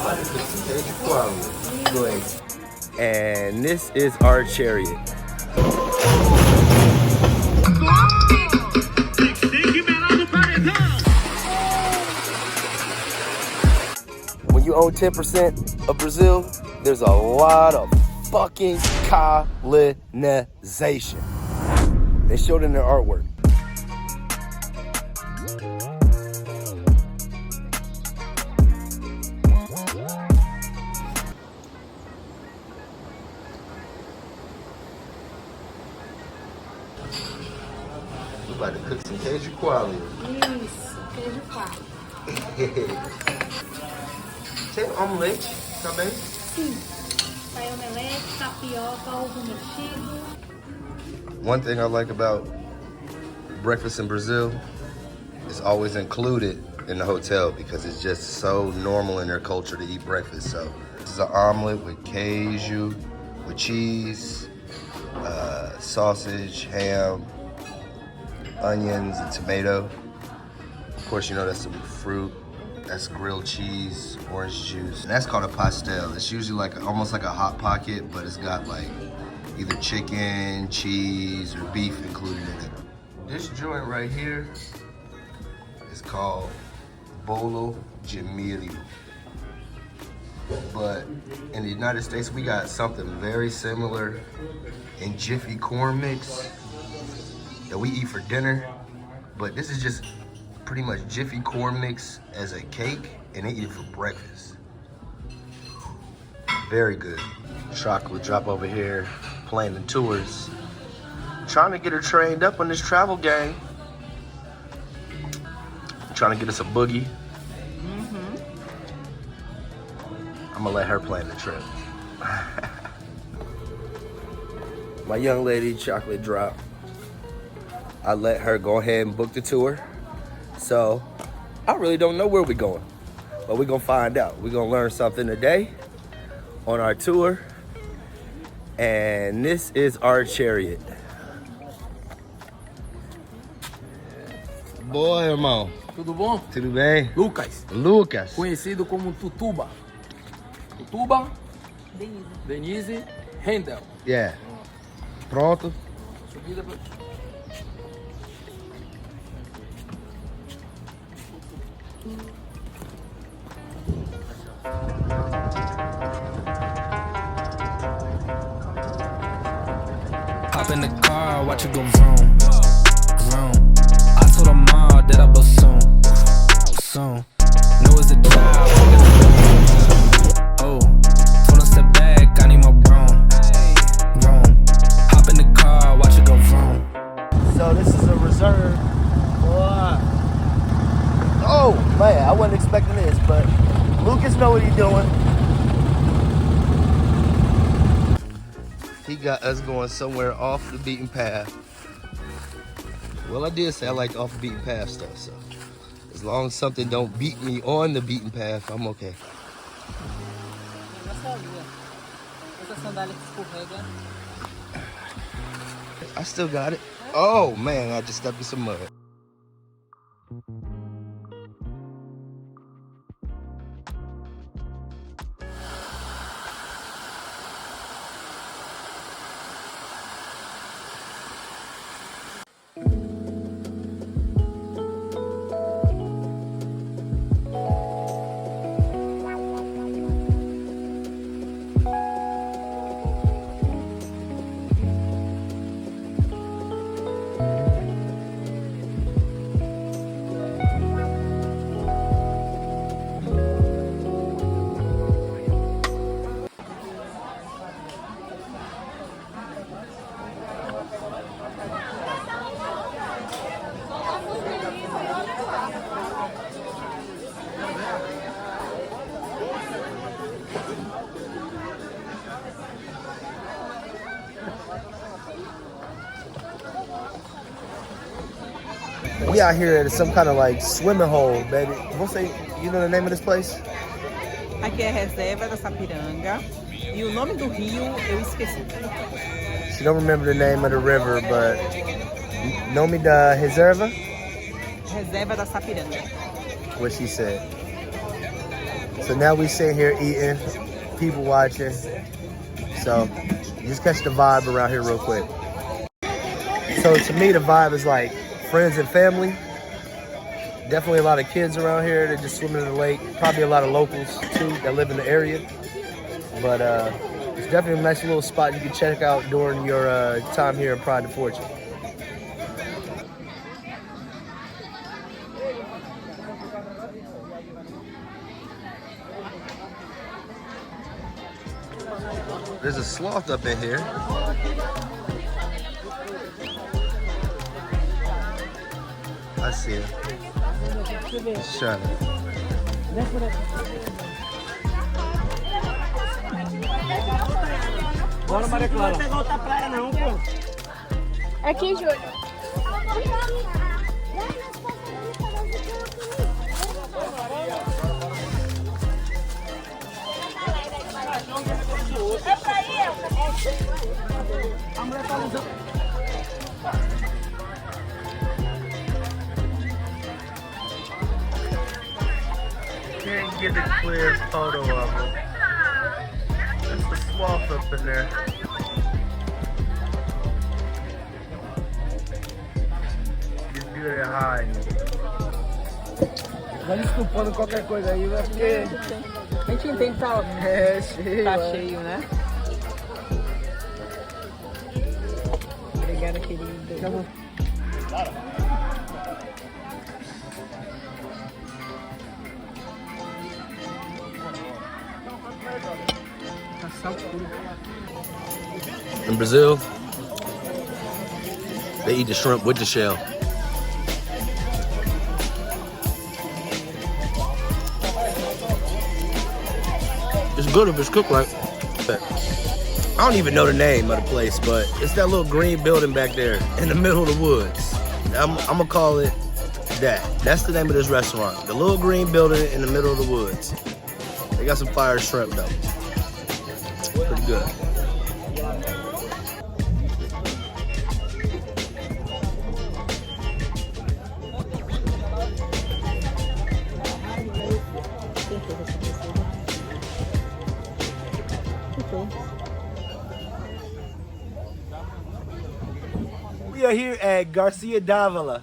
About to cook some Cajun quality. Go ahead. And this is our chariot. When you own 10% of Brazil, there's a lot of fucking colonization. They showed in their artwork. We're about to cook some Cajun quality. Isso, queijo coalho. Tem omelete também? Sim. Vai omelete, tapioca, ovo mexido. One thing I like about breakfast in Brazil is always included in the hotel because it's just so normal in their culture to eat breakfast. So this is an omelet with queijo, with cheese, sausage, ham, onions, and tomato. Of course, you know that's some fruit. That's grilled cheese, orange juice. And that's called a pastel. It's usually like almost like a hot pocket, but it's got like either chicken, cheese, or beef included in it. This joint right here is called Bolo de Milho. But in the United States, we got something very similar in Jiffy corn mix that we eat for dinner. But this is just pretty much Jiffy corn mix as a cake, and they eat it for breakfast. Very good. Chocolate drop over here, playing the tours. Trying to get her trained up on this travel game. Trying to get us a boogie. I'm gonna let her plan the trip. My young lady, chocolate drop. I let her go ahead and book the tour. So, I really don't know where we're going, but we're gonna find out. We're gonna learn something today on our tour. And this is our chariot. Boa, irmão. Tudo bom? Tudo bem? Lucas, Lucas. conhecido como Tutuba. Tutuba, Denise, Rendel. Yeah. Pronto. Subida pra... Hop in the car, watch it go vroom, vroom. I told her mom that I blow soon, soon. Know it's a job, oh. Told her step back, I need my broom, vroom. Hop in the car, watch it go vroom. So this is a reserve. Oh man, I wasn't expecting this, but Lucas know what he's doing. He got us going somewhere off the beaten path. Well, I did say I like off the beaten path stuff, so as long as something don't beat me on the beaten path, I'm okay. I still got it. Oh man, I just stepped in some mud. We out here at some kind of like swimming hole, baby. What's the, you know the name of this place? Aqui é a Reserva da Sapiranga e o nome do rio eu esqueci. She don't remember the name of the river, but nome da Reserva? Reserva da Sapiranga. What she said. So now we sit here eating, people watching. So just catch the vibe around here real quick. So to me, the vibe is like friends and family. Definitely a lot of kids around here that just swimming in the lake. Probably a lot of locals too that live in the area. But it's definitely a nice little spot you can check out during your time here in Praia de Forte. There's a sloth up in here. I see it. Shut up. Bora, Maria Clara. Não pegar outra praia não, pô. Aqui, Júlio. Can't get a clear photo of him. That's the sloth up in there. He's good at hiding. Vai desculpando qualquer coisa aí, vai porque a gente entende tá cheio. Tá cheio, né? Obrigada, querido. Tá bom. In Brazil, they eat the shrimp with the shell. It's good if it's cooked right. I don't even know the name of the place, but it's that little green building back there in the middle of the woods. I'm gonna call it that. That's the name of this restaurant. The little green building in the middle of the woods. They got some fire shrimp though. Pretty good. We are here at Garcia Davila,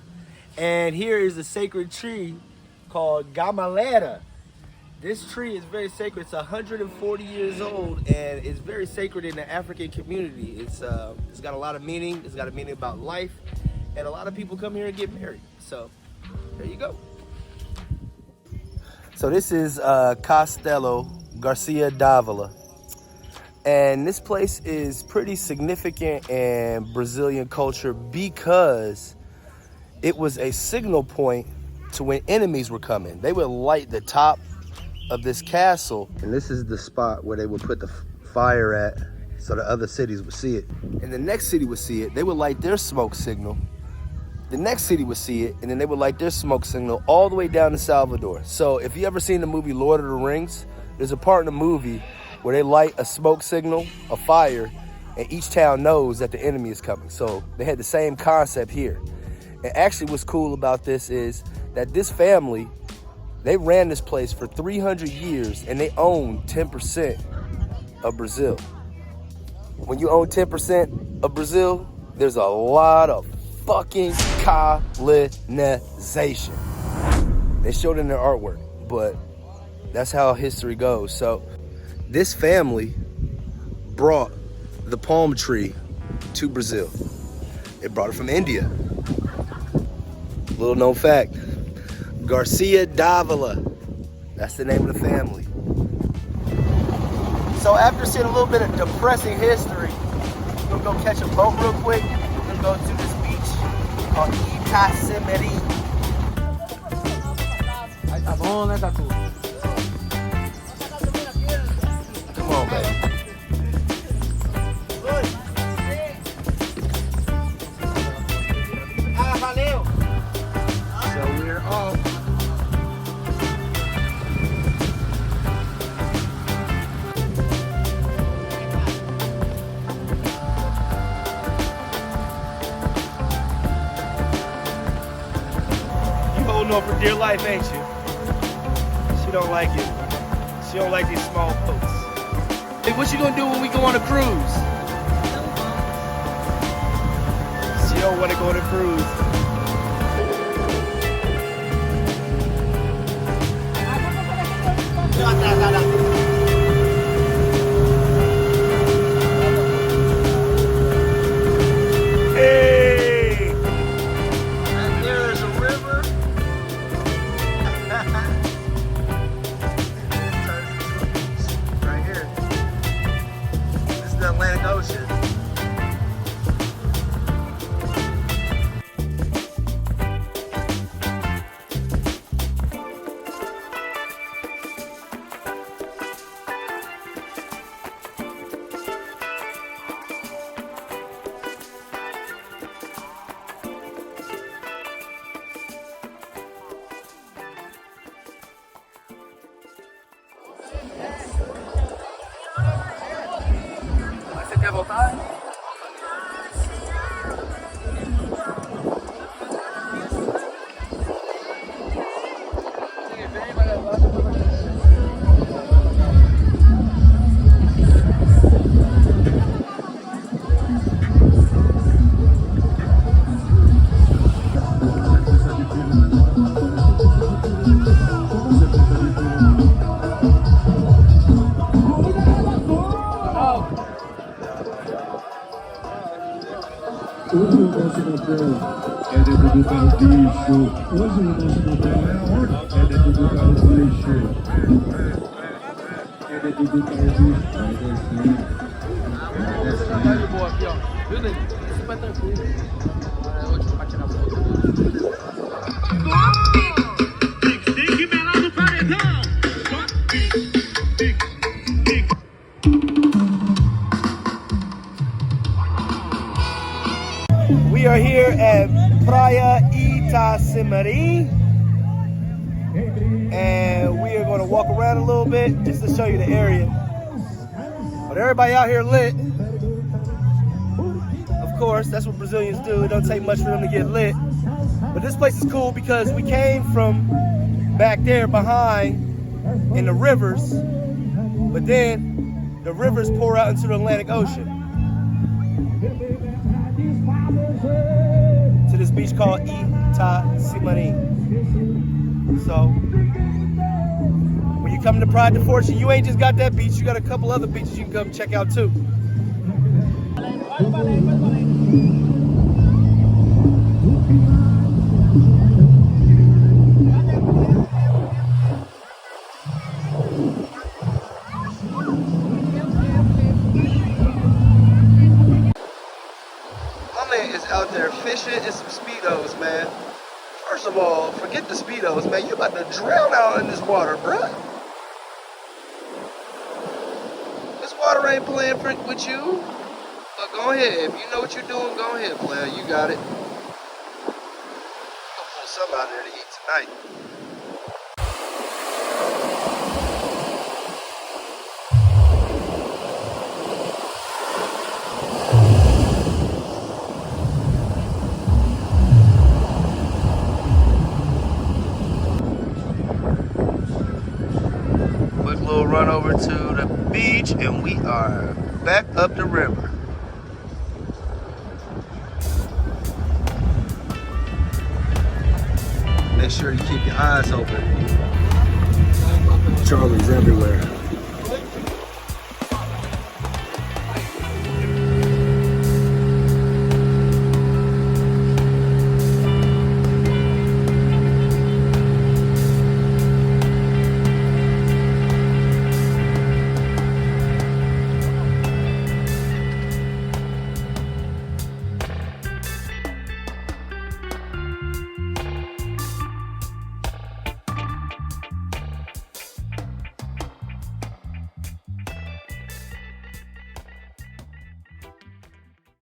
and here is a sacred tree called Gamalera. This tree is very sacred. It's 140 years old, and it's very sacred in the African community. It's got a lot of meaning. It's got a meaning about life, and a lot of people come here and get married. So there you go. So this is Castelo Garcia Davila. And this place is pretty significant in Brazilian culture because it was a signal point to when enemies were coming. They would light the top of this castle, and this is the spot where they would put the fire at so the other cities would see it. And the next city would see it, they would light their smoke signal. The next city would see it, and then they would light their smoke signal all the way down to Salvador. So if you ever seen the movie Lord of the Rings, there's a part in the movie where they light a smoke signal, a fire, and each town knows that the enemy is coming. So they had the same concept here. And actually what's cool about this is that this family, they ran this place for 300 years and they own 10% of Brazil. When you own 10% of Brazil, there's a lot of fucking colonization. They showed it in their artwork, but that's how history goes. So this family brought the palm tree to Brazil. They brought it from India. Little known fact, Garcia Davila. That's the name of the family. So after seeing a little bit of depressing history, we're gonna go catch a boat real quick. We're gonna go to this beach called Itacemeri. Aí tá bom, né, Tatu? Come on, baby. Ah, valeu! So we're off. You holding on for dear life, ain't you? She don't like it. She don't like these small boats. Hey, what you gonna do when we go on a cruise? She don't want to go on a cruise. Hey! And there's a river. Turns into a beach right here. This is the Atlantic Ocean. Você quer voltar? Hoje o nosso motel é dentro do carro-bicho. Hoje o nosso motel é onde? É dentro do carro-bicho. É dentro do carro-bicho. Vai descer. Tá de boa aqui, ó. Viu, Ney? Super tranquilo. É ótimo pra tirar foto. Tem que melar no paredão. We are here at Praia Itacimari, and we are going to walk around a little bit just to show you the area. But everybody out here lit. Of course, that's what Brazilians do. It don't take much for them to get lit. But this place is cool because we came from back there behind in the rivers, but then the rivers pour out into the Atlantic Ocean. To this beach called Itacimari. So when you come to Praia de Forte, you ain't just got that beach, you got a couple other beaches you can come check out too. Is out there fishing in some Speedos, man. First of all, forget the Speedos, man. You about to drown out in this water, bruh. This water ain't playing with you. But go ahead. If you know what you're doing, go ahead, player. You got it. I'll pull some out there to eat tonight. Run over to the beach and we are back up the river. Make sure you keep your eyes open. Charlie's everywhere.